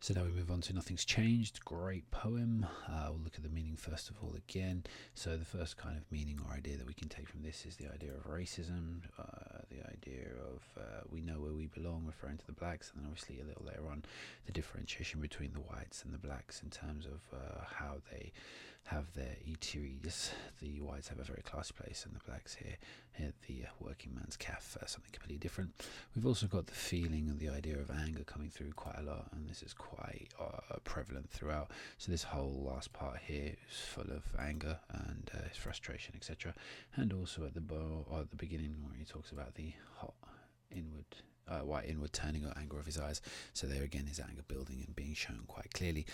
So now we move on to Nothing's Changed. Great poem. We'll look at the meaning first of all again. So the first kind of meaning or idea that we can take from this is the idea of racism, the idea of we know where we belong, referring to the blacks, and then obviously a little later on the differentiation between the whites and the blacks in terms of how they have their eateries. The whites have a very classy place, and the blacks here the working man's cafe, something completely different. We've also got the feeling and the idea of anger coming through quite a lot, and this is quite prevalent throughout. So this whole last part here is full of anger and frustration, etc. And also at the beginning where he talks about the hot inward white inward turning or anger of his eyes. So there again is anger building and being shown quite clearly.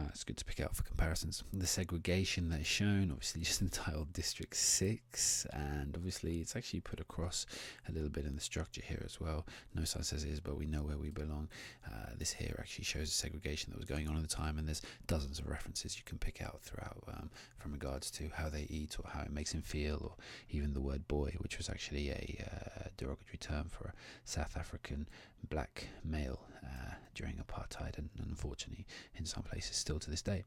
It's good to pick out for comparisons. The segregation that is shown, obviously just entitled District 6, and obviously it's actually put across a little bit in the structure here as well. No sign says it is, but we know where we belong. This here actually shows the segregation that was going on at the time, and there's dozens of references you can pick out throughout from regards to how they eat or how it makes him feel, or even the word boy, which was actually a derogatory term for a South African black male during apartheid, and unfortunately in some places still to this day.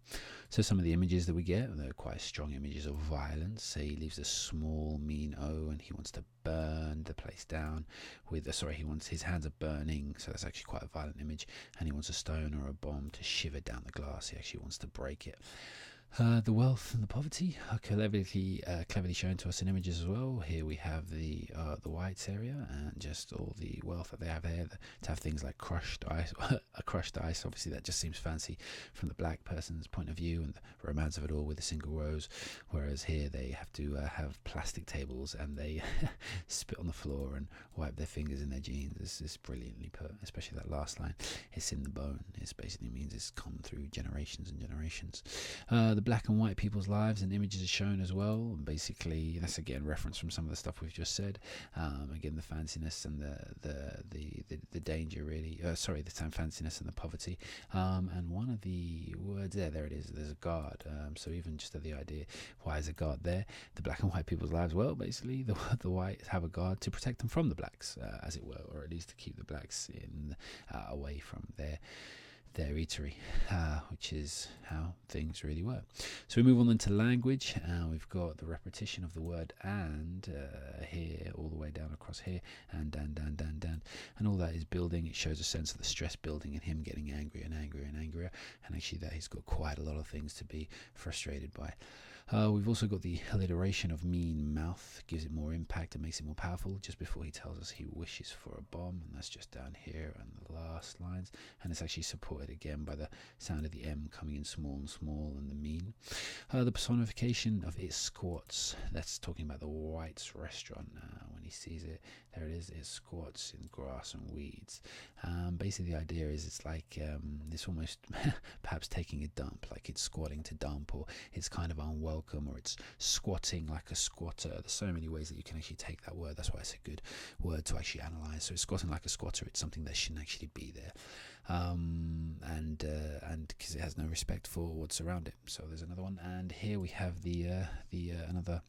So some of the images that we get, they're quite strong images of violence. He leaves a small mean O and he wants to burn the place down with his hands are burning, so that's actually quite a violent image, and he wants a stone or a bomb to shiver down the glass. He actually wants to break it. The wealth and the poverty are cleverly shown to us in images as well. Here we have the whites area and just all the wealth that they have there. To have things like crushed ice, obviously that just seems fancy from the black person's point of view, and the romance of it all with a single rose. Whereas here they have to have plastic tables and they spit on the floor and wipe their fingers in their jeans. This is brilliantly put, especially that last line. It's in the bone. It basically means it's come through generations and generations. The black and white people's lives and images are shown as well. Basically, that's again reference from some of the stuff we've just said. Again, the fanciness and the danger, really. The fanciness and the poverty. And one of the words there it is. There's a guard. So even just the idea, why is a guard there? The black and white people's lives. Well, basically, the whites have a guard to protect them from the blacks, as it were, or at least to keep the blacks away from their eatery, which is how things really were. So we move on into language. We've got the repetition of the word and here all the way down across here, and dan, and all that is building. It shows a sense of the stress building and him getting angrier and angrier and angrier, and actually that he's got quite a lot of things to be frustrated by. We've also got the alliteration of mean mouth, gives it more impact and makes it more powerful, just before he tells us he wishes for a bomb, and that's just down here and the last lines, and it's actually supported again by the sound of the M coming in small and the mean. The personification of it squats, that's talking about the whites restaurant. When he sees it, there it is, it squats in grass and weeds. Basically the idea is it's like it's almost perhaps taking a dump, like it's squatting to dump, or it's kind of unwelcome, or it's squatting like a squatter. There's so many ways that you can actually take that word. That's why it's a good word to actually analyze. So it's squatting like a squatter, it's something that shouldn't actually be there, and because it has no respect for what's around it. So there's another one, and here we have the another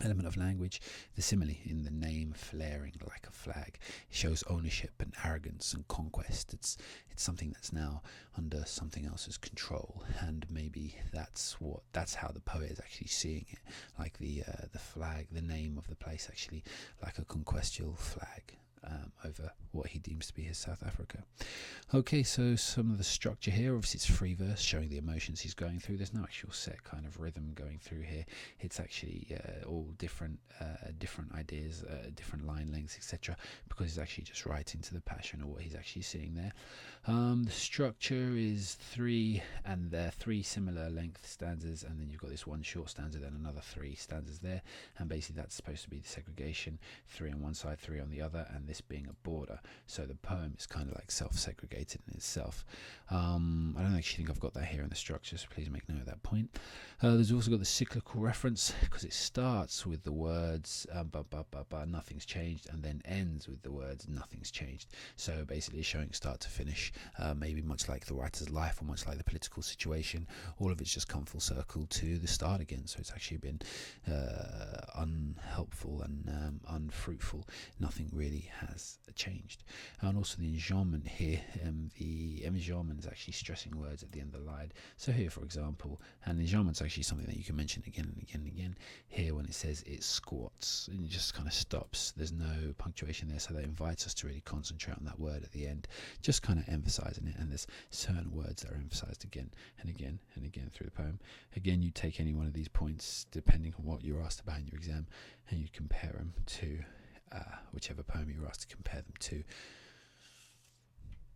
element of language, the simile in the name flaring like a flag. It shows ownership and arrogance and conquest. It's something that's now under something else's control, and maybe that's how the poet is actually seeing it, like the flag, the name of the place, actually like a conquestial flag over what he deems to be his South Africa. Okay, so some of the structure here, obviously it's free verse showing the emotions he's going through. There's no actual set kind of rhythm going through here. It's actually all different ideas, different line lengths, etc., because he's actually just writing to the passion of what he's actually seeing there. The structure is three similar length stanzas, and then you've got this one short stanza, then another three stanzas there, and basically that's supposed to be the segregation, 3 on one side, 3 on the other, and this being a border. So the poem is kind of like self-segregated in itself. I don't actually think I've got that here in the structure, so please make note of that point. There's also got the cyclical reference, because it starts with the words nothing's changed, and then ends with the words nothing's changed. So basically showing start to finish, maybe much like the writer's life or much like the political situation, all of it's just come full circle to the start again. So it's actually been unhelpful and unfruitful. Nothing really has changed. And also the enjambment here, the enjambment is actually stressing words at the end of the line. So here, for example, and enjambment is actually something that you can mention again and again and again. Here, when it says it squats, it just kind of stops. There's no punctuation there, so that invites us to really concentrate on that word at the end, just kind of emphasizing it. And there's certain words that are emphasized again and again and again through the poem. Again, you take any one of these points, depending on what you're asked about in your exam, and you compare them to whichever poem you were asked to compare them to.